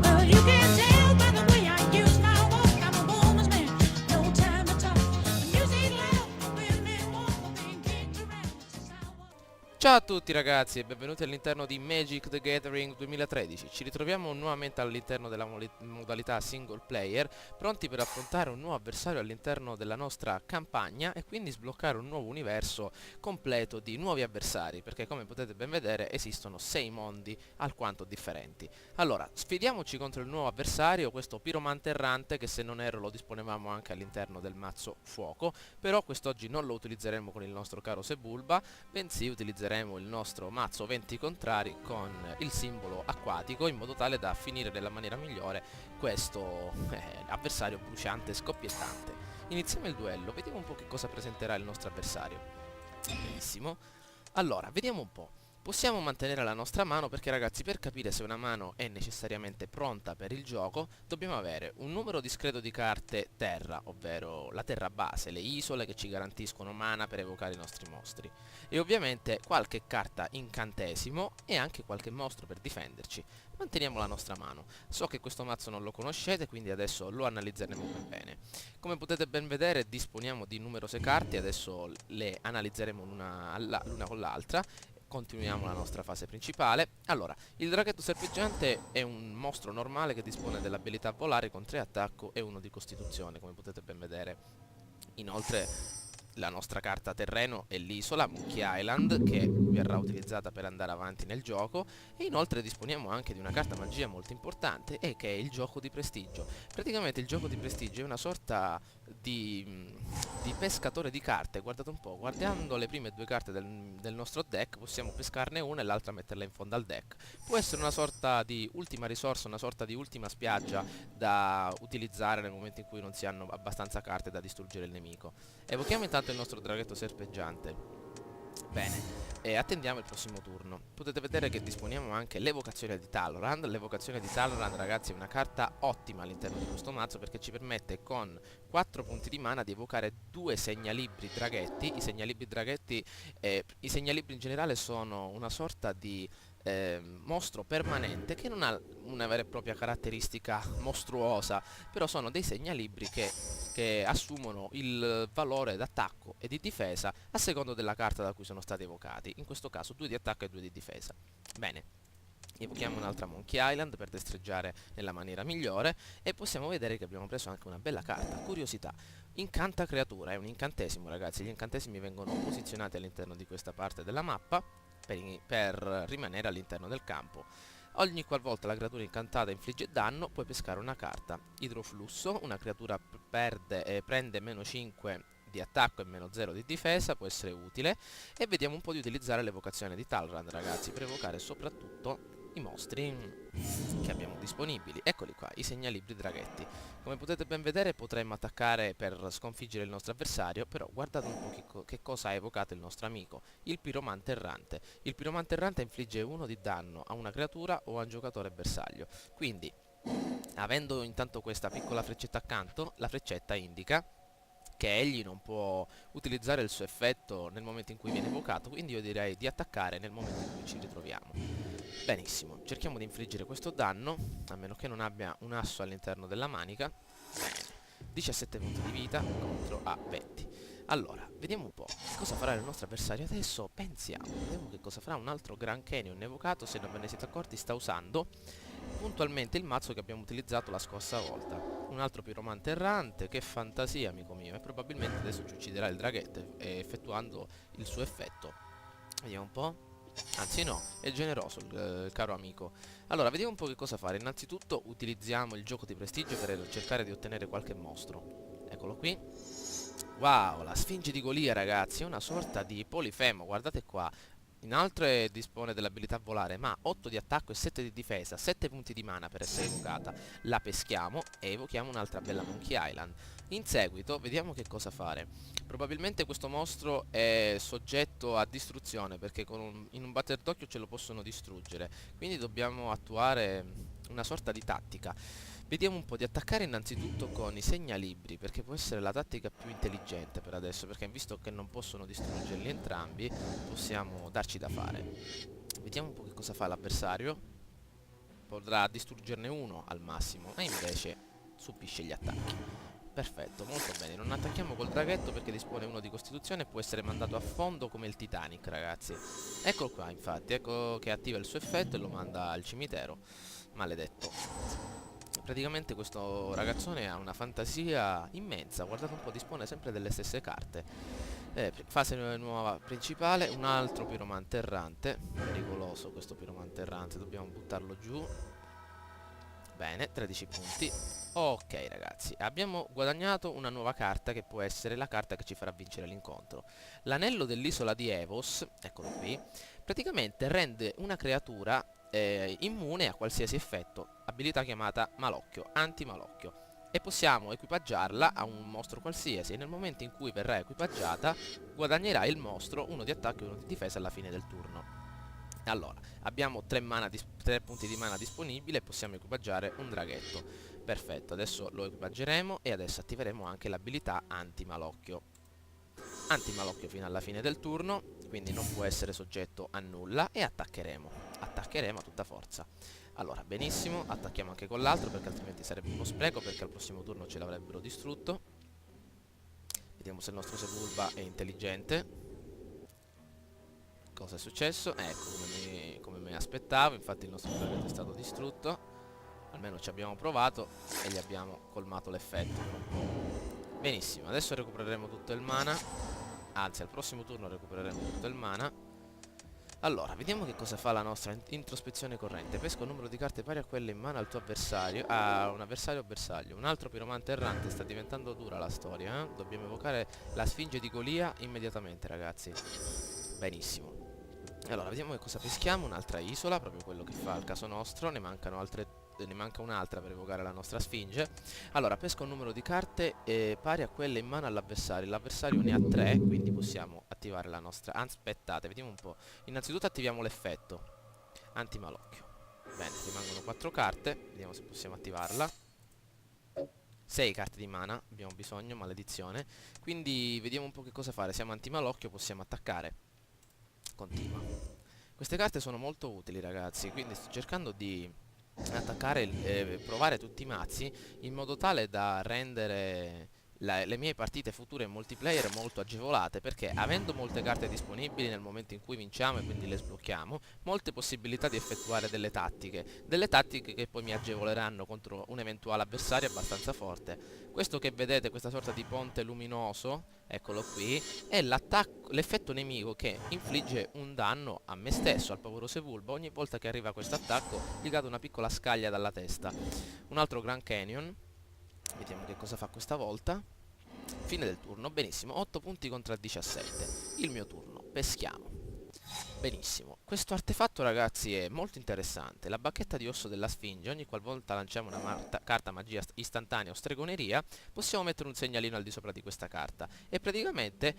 Well, you can tell by the way I use my walk. I'm a woman's man, no time to talk. Music loud, women walk, being kicked around since I was. Ciao a tutti ragazzi e benvenuti all'interno di Magic the Gathering 2013. Ci ritroviamo nuovamente all'interno della modalità single player, pronti per affrontare un nuovo avversario all'interno della nostra campagna e quindi sbloccare un nuovo universo completo di nuovi avversari, perché come potete ben vedere esistono 6 mondi alquanto differenti. Allora, sfidiamoci contro il nuovo avversario, questo piromante errante, che se non erro lo disponevamo anche all'interno del mazzo fuoco, però quest'oggi non lo utilizzeremo con il nostro caro Sebulba, bensì utilizzeremo il nostro mazzo venti contrari con il simbolo acquatico, in modo tale da finire nella maniera migliore questo avversario bruciante e scoppiettante. Iniziamo il duello, vediamo un po' che cosa presenterà il nostro avversario. Benissimo. Allora, vediamo un po'. Possiamo mantenere la nostra mano perché ragazzi, per capire se una mano è necessariamente pronta per il gioco, dobbiamo avere un numero discreto di carte terra, ovvero la terra base, le isole che ci garantiscono mana per evocare i nostri mostri, e ovviamente qualche carta incantesimo e anche qualche mostro per difenderci. Manteniamo la nostra mano. So che questo mazzo non lo conoscete, quindi adesso lo analizzeremo per bene. Come potete ben vedere disponiamo di numerose carte, adesso le analizzeremo l'una con l'altra. Continuiamo la nostra fase principale. Allora, il draghetto serpeggiante è un mostro normale che dispone dell'abilità volare con 3 attacco e 1 di costituzione, come potete ben vedere. Inoltre la nostra carta terreno è l'isola Monkey Island, che verrà utilizzata per andare avanti nel gioco, e inoltre disponiamo anche di una carta magia molto importante, e che è il gioco di prestigio. Praticamente il gioco di prestigio è una sorta di pescatore di carte. Guardate un po', guardando le prime 2 carte del nostro deck possiamo pescarne una e l'altra metterla in fondo al deck. Può essere una sorta di ultima risorsa, una sorta di ultima spiaggia da utilizzare nel momento in cui non si hanno abbastanza carte da distruggere il nemico. Evochiamo intanto il nostro draghetto serpeggiante. Bene, e attendiamo il prossimo turno. Potete vedere che disponiamo anche l'evocazione di Talrand. L'evocazione di Talrand, ragazzi, è una carta ottima all'interno di questo mazzo, perché ci permette con 4 punti di mana di evocare 2 segnalibri draghetti. I segnalibri in generale sono una sorta di mostro permanente che non ha una vera e propria caratteristica mostruosa, però sono dei segnalibri che assumono il valore d'attacco e di difesa a secondo della carta da cui sono stati evocati, in questo caso 2 di attacco e 2 di difesa. Bene, evochiamo un'altra Monkey Island per destreggiare nella maniera migliore, e possiamo vedere che abbiamo preso anche una bella carta, curiosità. Incanta creatura, è un incantesimo ragazzi, gli incantesimi vengono posizionati all'interno di questa parte della mappa per rimanere all'interno del campo. Ogni qualvolta la creatura incantata infligge danno, puoi pescare una carta. Idroflusso, una creatura prende meno 5 di attacco e meno 0 di difesa, può essere utile. E vediamo un po' di utilizzare l'evocazione di Talrand ragazzi, per evocare soprattutto i mostri che abbiamo disponibili. Eccoli qua, i segnalibri draghetti. Come potete ben vedere potremmo attaccare per sconfiggere il nostro avversario, però guardate un po' che cosa ha evocato il nostro amico, il piromante errante. Il piromante errante infligge 1 di danno a una creatura o a un giocatore bersaglio. Quindi, avendo intanto questa piccola freccetta accanto, la freccetta indica che egli non può utilizzare il suo effetto nel momento in cui viene evocato, quindi io direi di attaccare nel momento in cui ci ritroviamo. Benissimo, cerchiamo di infliggere questo danno, a meno che non abbia un asso all'interno della manica. Bene, 17 punti di vita contro a 20. Allora, vediamo un po' cosa farà il nostro avversario adesso. Pensiamo, vediamo che cosa farà un altro Grand Canyon evocato. Se non ve ne siete accorti, sta usando puntualmente il mazzo che abbiamo utilizzato la scorsa volta. Un altro piromante errante, che fantasia amico mio, e probabilmente adesso ci ucciderà il draghetto effettuando il suo effetto. Vediamo un po'. Anzi no, è generoso il caro amico. Allora, vediamo un po' che cosa fare. Innanzitutto utilizziamo il gioco di prestigio per cercare di ottenere qualche mostro. Eccolo qui. Wow, la Sfinge di Golia ragazzi, è una sorta di Polifemo, guardate qua. Inoltre dispone dell'abilità volare, ma 8 di attacco e 7 di difesa, 7 punti di mana per essere evocata. La peschiamo e evochiamo un'altra bella Monkey Island. In seguito vediamo che cosa fare. Probabilmente questo mostro è soggetto a distruzione, perché in un batter d'occhio ce lo possono distruggere. Quindi dobbiamo attuare una sorta di tattica. Vediamo un po' di attaccare innanzitutto con i segnalibri, perché può essere la tattica più intelligente per adesso, perché visto che non possono distruggerli entrambi, possiamo darci da fare. Vediamo un po' che cosa fa l'avversario. potrà distruggerne uno al massimo, e invece subisce gli attacchi. Perfetto, molto bene. Non attacchiamo col draghetto perché dispone uno di costituzione e può essere mandato a fondo come il Titanic, ragazzi. Eccolo qua, infatti, ecco che attiva il suo effetto e lo manda al cimitero. Maledetto. Praticamente questo ragazzone ha una fantasia immensa. Guardate un po', dispone sempre delle stesse carte. Fase nuova principale, un altro piromante errante. Pericoloso questo piromante errante, dobbiamo buttarlo giù. Bene, 13 punti. Ok ragazzi, abbiamo guadagnato una nuova carta che può essere la carta che ci farà vincere l'incontro. L'anello dell'isola di Evos, eccolo qui, praticamente rende una creatura immune a qualsiasi effetto, abilità chiamata malocchio, anti-malocchio, e possiamo equipaggiarla a un mostro qualsiasi, e nel momento in cui verrà equipaggiata guadagnerà il mostro uno di attacco e uno di difesa alla fine del turno. Allora, abbiamo 3 punti di mana disponibili e possiamo equipaggiare un draghetto. Perfetto, adesso lo equipaggeremo e adesso attiveremo anche l'abilità anti-malocchio. Anti-malocchio fino alla fine del turno, quindi non può essere soggetto a nulla, e attaccheremo. Attaccheremo a tutta forza. Allora, benissimo, attacchiamo anche con l'altro perché altrimenti sarebbe uno spreco, perché al prossimo turno ce l'avrebbero distrutto. Vediamo se il nostro Sebulba è intelligente. Cosa è successo? Ecco, come me aspettavo, infatti il nostro draghetto è stato distrutto. Almeno ci abbiamo provato e gli abbiamo colmato l'effetto per un po'. Benissimo, adesso recupereremo tutto il mana. Anzi, al prossimo turno recupereremo tutto il mana. Allora, vediamo che cosa fa la nostra introspezione corrente. Pesca un numero di carte pari a quelle in mano al tuo avversario. Ah, un avversario o bersaglio. Un altro piromante errante. Sta diventando dura la storia, eh? Dobbiamo evocare la Sfinge di Golia immediatamente, ragazzi. Benissimo. Allora, vediamo che cosa peschiamo. Un'altra isola, proprio quello che fa al caso nostro. Ne mancano altre. Ne manca un'altra per evocare la nostra Sfinge. Allora, pesca un numero di carte pari a quelle in mano all'avversario. L'avversario ne ha 3, quindi possiamo attivare la nostra. Aspettate, vediamo un po'. Innanzitutto attiviamo l'effetto anti-malocchio. Bene, rimangono 4 carte. Vediamo se possiamo attivarla. 6 carte di mana abbiamo bisogno, maledizione. Quindi vediamo un po' che cosa fare. Siamo anti-malocchio, possiamo attaccare. Continua. Queste carte sono molto utili, ragazzi, quindi sto cercando di attaccare, provare tutti i mazzi in modo tale da rendere le mie partite future in multiplayer molto agevolate, perché avendo molte carte disponibili nel momento in cui vinciamo e quindi le sblocchiamo, molte possibilità di effettuare delle tattiche che poi mi agevoleranno contro un eventuale avversario abbastanza forte. Questo che vedete, questa sorta di ponte luminoso, eccolo qui, è l'effetto nemico che infligge un danno a me stesso, al povero Sebulba. Ogni volta che arriva questo attacco gli cade una piccola scaglia dalla testa. Un altro Grand Canyon. Vediamo che cosa fa questa volta. Fine del turno, benissimo, 8 punti contro 17. Il mio turno, peschiamo. Benissimo, questo artefatto, ragazzi, è molto interessante. La bacchetta di osso della Sfinge. Ogni qualvolta lanciamo una carta magia istantanea o stregoneria, possiamo mettere un segnalino al di sopra di questa carta. E praticamente,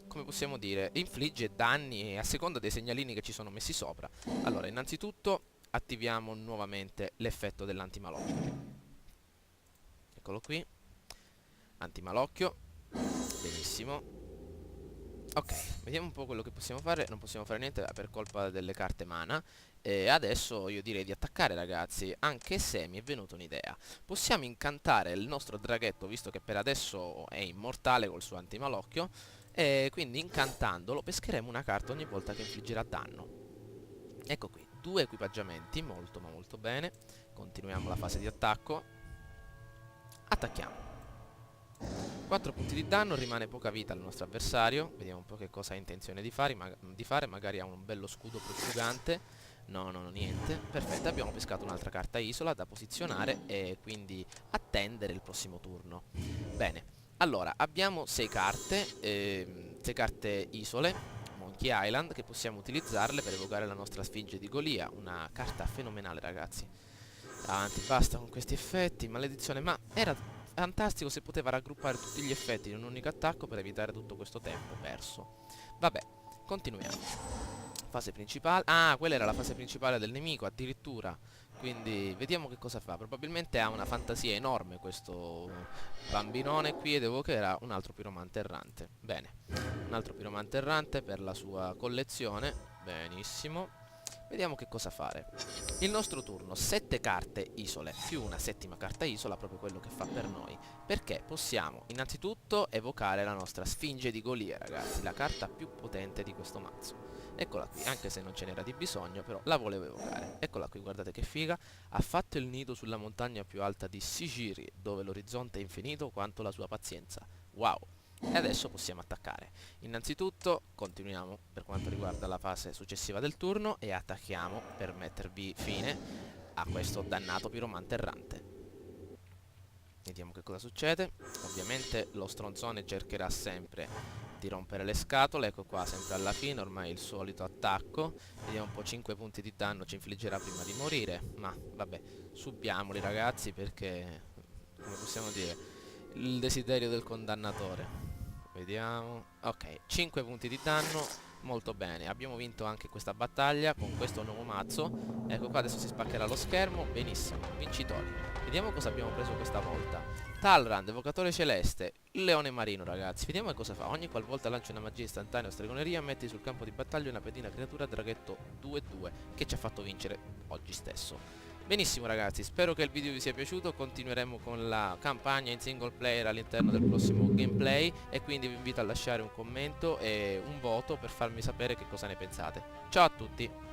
come possiamo dire, infligge danni a seconda dei segnalini che ci sono messi sopra. Allora, innanzitutto attiviamo nuovamente l'effetto dell'antimalocchio. Eccolo qui, antimalocchio. Benissimo. Ok, vediamo un po' quello che possiamo fare. Non possiamo fare niente per colpa delle carte mana. E adesso io direi di attaccare, ragazzi, anche se mi è venuta un'idea. Possiamo incantare il nostro draghetto, visto che per adesso è immortale col suo antimalocchio, e quindi incantandolo pescheremo una carta ogni volta che infliggerà danno. Ecco qui, 2 equipaggiamenti, molto ma molto bene. Continuiamo la fase di attacco. Attacchiamo. 4 punti di danno, rimane poca vita al nostro avversario. Vediamo un po' che cosa ha intenzione di fare, magari ha un bello scudo prosciugante. No, niente. Perfetto, abbiamo pescato un'altra carta isola da posizionare e quindi attendere il prossimo turno. Bene, allora abbiamo 6 carte, 6 carte isole, Monkey Island, che possiamo utilizzarle per evocare la nostra Sfinge di Golia. Una carta fenomenale, ragazzi. Avanti, basta con questi effetti, maledizione, ma era fantastico se poteva raggruppare tutti gli effetti in un unico attacco per evitare tutto questo tempo perso. Vabbè, continuiamo. Fase principale. Ah, quella era la fase principale del nemico, addirittura. Quindi vediamo che cosa fa. Probabilmente ha una fantasia enorme questo bambinone qui ed evocherà un altro piromante errante. Bene, un altro piromante errante per la sua collezione. Benissimo. Vediamo che cosa fare. Il nostro turno, 7 carte isole, più una settima carta isola, proprio quello che fa per noi. Perché possiamo innanzitutto evocare la nostra Sfinge di Golia, ragazzi, la carta più potente di questo mazzo. Eccola qui, anche se non ce n'era di bisogno, però la volevo evocare. Eccola qui, guardate che figa. Ha fatto il nido sulla montagna più alta di Sigiri, dove l'orizzonte è infinito quanto la sua pazienza. Wow! E adesso possiamo attaccare. Innanzitutto continuiamo per quanto riguarda la fase successiva del turno e attacchiamo per mettervi fine a questo dannato piromante errante. Vediamo che cosa succede. Ovviamente lo stronzone cercherà sempre di rompere le scatole. Ecco qua, sempre alla fine, ormai il solito attacco. Vediamo un po', 5 punti di danno ci infliggerà prima di morire. Ma vabbè, subiamoli ragazzi, perché, come possiamo dire, il desiderio del condannatore. Vediamo. Ok, 5 punti di danno. Molto bene. Abbiamo vinto anche questa battaglia con questo nuovo mazzo. Ecco qua, adesso si spaccherà lo schermo. Benissimo, vincitori. Vediamo cosa abbiamo preso questa volta. Talrand, evocatore celeste, il leone marino, ragazzi. Vediamo che cosa fa. Ogni qualvolta lancia una magia istantanea o stregoneria, metti sul campo di battaglia una pedina creatura draghetto 2/2 che ci ha fatto vincere oggi stesso. Benissimo ragazzi, spero che il video vi sia piaciuto. Continueremo con la campagna in single player all'interno del prossimo gameplay, e quindi vi invito a lasciare un commento e un voto per farmi sapere che cosa ne pensate. Ciao a tutti!